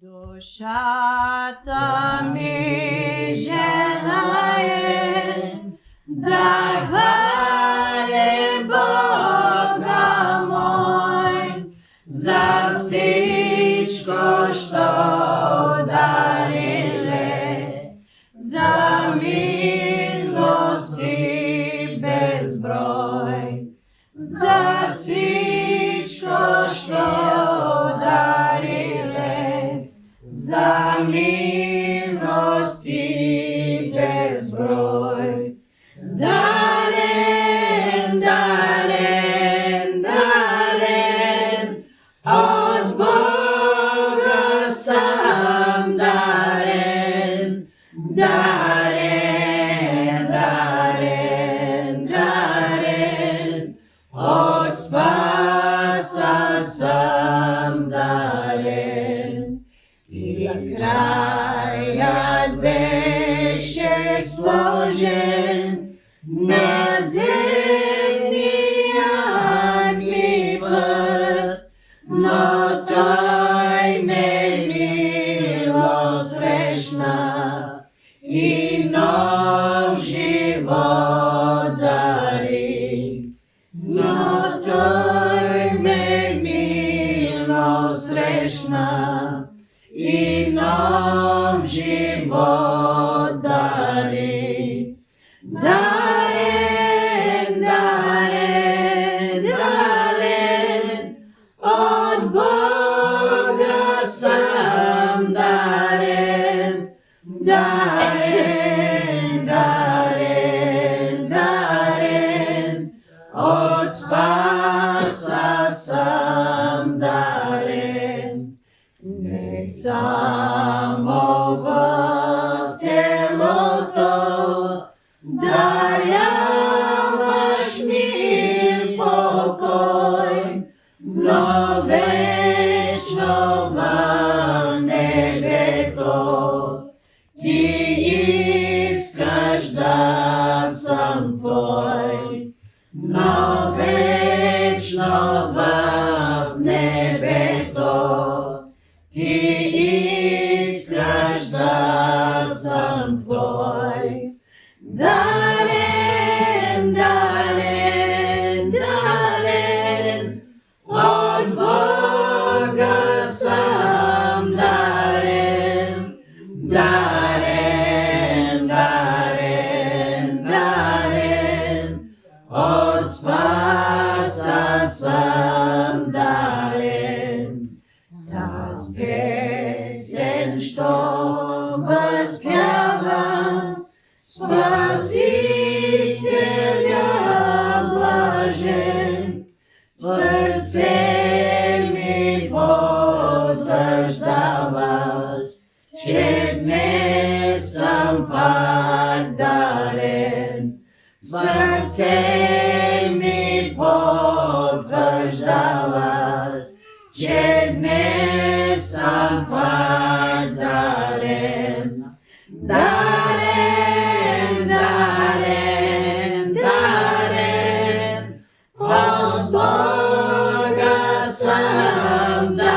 Душа ми желае да хвали Бога мой за всичко, що дариле, за милости безброй, за всичко, що дариле, за милости безброй. Дарен, дарен, дарен, от Бога сам дарен, дарен, дарен, дарен, от Спаса сам дарен. И краят беше сложен на земният ми път, но Той ме мило срещна и нов живот дари. Но Той ме мило срещна и нов живот дари. Дарен, дарен, дарен, от Бога сам дарен, дарен, дарен, дарен, от Спаса сам дарен. Не само в телото даряваш мир, покой, но вечно в небето ти искаш да съм твой, но вечно в небето ти искаш да съм твой. Дарен, дарен, дарен, от Бога сам дарен, дарен, дарен, дарен, от Спаса сам дарен. Таз песен, що възпява Спасителя блажен, в сърце ми потвърждава, че днес съм пак дарен. В сърце ми потвърждава, че днес съм пак дарен. Дарен, дарен, дарен, от Бога сам дарен.